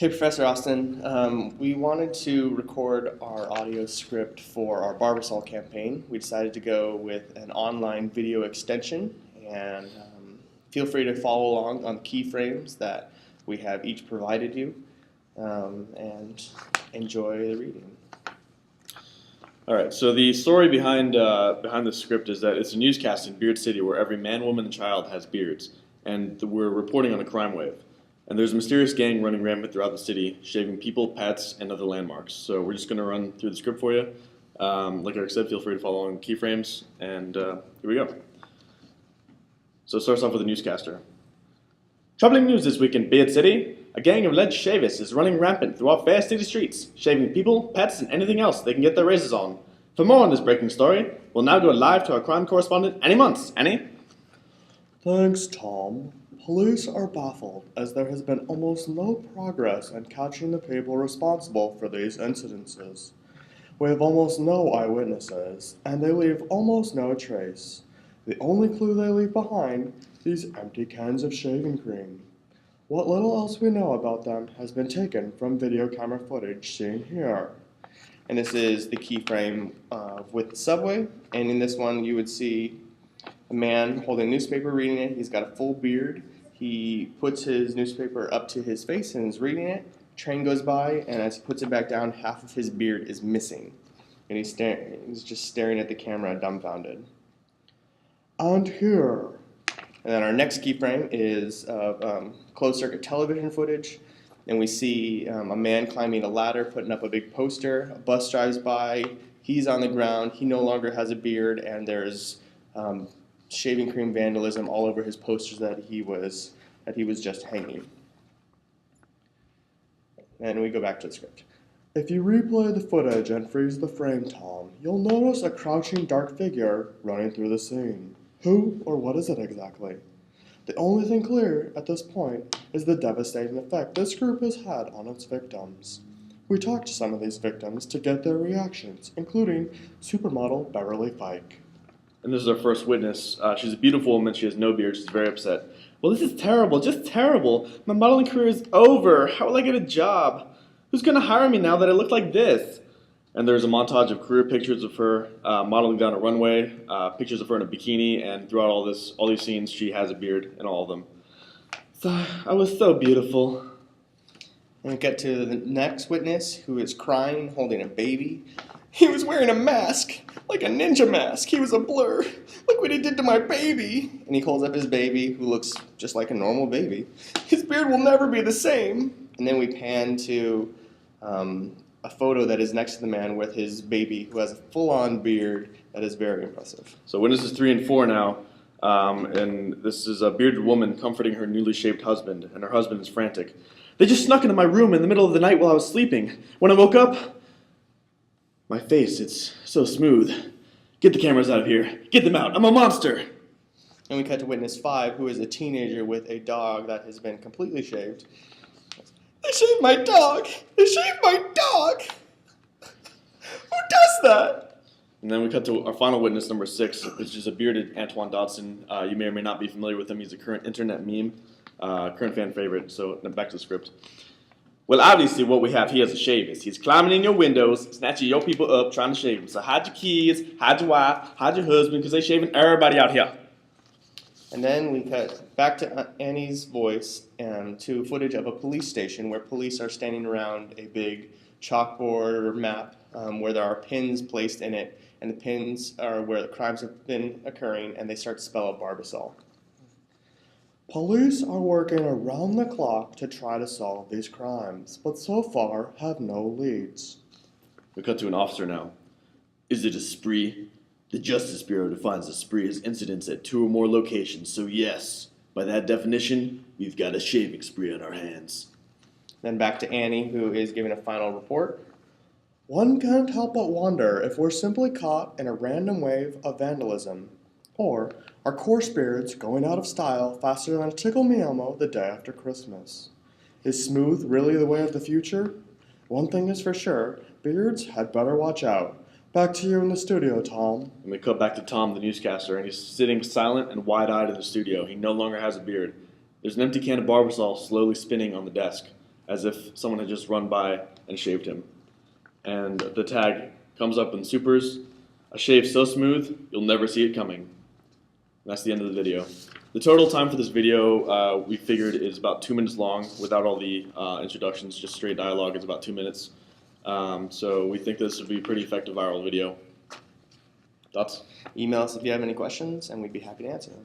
Hey, Professor Austin. We wanted to record our audio script for our Barbasol campaign. We decided to go with an online video extension, and feel free to follow along on the keyframes that we have each provided you, and enjoy the reading. All right, so the story behind the script is that it's a newscast in Beard City where every man, woman, and child has beards, and we're reporting on a crime wave. And there's a mysterious gang running rampant throughout the city, shaving people, pets, and other landmarks. So we're just going to run through the script for you. Like Eric said, feel free to follow along keyframes, and here we go. So it starts off with a newscaster. Troubling news this week in Beard City. A gang of alleged shavists is running rampant throughout fair city streets, shaving people, pets, and anything else they can get their razors on. For more on this breaking story, we'll now go live to our crime correspondent, Annie Muntz. Annie? Thanks, Tom. Police are baffled as there has been almost no progress in catching the people responsible for these incidences. We have almost no eyewitnesses, and they leave almost no trace. The only clue they leave behind, these empty cans of shaving cream. What little else we know about them has been taken from video camera footage seen here. And this is the keyframe with the subway, and in this one you would see a man holding a newspaper reading it. He's got a full beard. He puts his newspaper up to his face and is reading it. Train goes by, and as he puts it back down, half of his beard is missing. And he's just staring at the camera, dumbfounded. And here. And then our next keyframe is of closed-circuit television footage. And we see a man climbing a ladder, putting up a big poster. A bus drives by. He's on the ground. He no longer has a beard, and there's shaving cream vandalism all over his posters that he was just hanging. And we go back to the script. If you replay the footage and freeze the frame, Tom, you'll notice a crouching dark figure running through the scene. Who or what is it exactly? The only thing clear at this point is the devastating effect this group has had on its victims. We talked to some of these victims to get their reactions, including supermodel Beverly Fike. And this is our first witness. She's a beautiful woman. She has no beard. She's very upset. Well, this is terrible. Just terrible. My modeling career is over. How will I get a job? Who's going to hire me now that I look like this? And there's a montage of career pictures of her modeling down a runway, pictures of her in a bikini, and throughout all these scenes, she has a beard in all of them. So, I was so beautiful. And we get to the next witness, who is crying, holding a baby. He was wearing a mask, like a ninja mask. He was a blur. Look what he did to my baby. And he holds up his baby, who looks just like a normal baby. His beard will never be the same. And then we pan to a photo that is next to the man with his baby, who has a full-on beard that is very impressive. So witnesses 3 and 4 now, and this is a bearded woman comforting her newly shaved husband, and her husband is frantic. They just snuck into my room in the middle of the night while I was sleeping. When I woke up, my face, it's so smooth. Get the cameras out of here. Get them out. I'm a monster. And we cut to witness 5, who is a teenager with a dog that has been completely shaved. They shaved my dog! They shaved my dog! Who does that? And then we cut to our final witness, number 6, which is a bearded Antoine Dodson. You may or may not be familiar with him. He's a current internet meme, current fan favorite. So back to the script. Well, obviously what we have here is a shavist. He's climbing in your windows, snatching your people up, trying to shave them. So hide your kids, hide your wife, hide your husband, because they're shaving everybody out here. And then we cut back to Annie's voice to footage of a police station where police are standing around a big chalkboard or map where there are pins placed in it, and the pins are where the crimes have been occurring, and they start to spell out Barbasol. Police are working around the clock to try to solve these crimes, but so far have no leads. We cut to an officer now. Is it a spree? The Justice Bureau defines a spree as incidents at 2 or more locations, so yes, by that definition, we've got a shaving spree on our hands. Then back to Annie, who is giving a final report. One can't help but wonder if we're simply caught in a random wave of vandalism, or are coarse beards going out of style faster than a Tickle Me Elmo the day after Christmas? Is smooth really the way of the future? One thing is for sure, beards had better watch out. Back to you in the studio, Tom. And we cut back to Tom, the newscaster, and he's sitting silent and wide-eyed in the studio. He no longer has a beard. There's an empty can of Barbasol slowly spinning on the desk. as if someone had just run by and shaved him. And the tag comes up in supers, a shave so smooth, you'll never see it coming. And that's the end of the video. The total time for this video, we figured, is about 2 minutes long without all the introductions, just straight dialogue is about 2 minutes. So we think this would be a pretty effective viral video. Thoughts? Email us if you have any questions, and we'd be happy to answer them.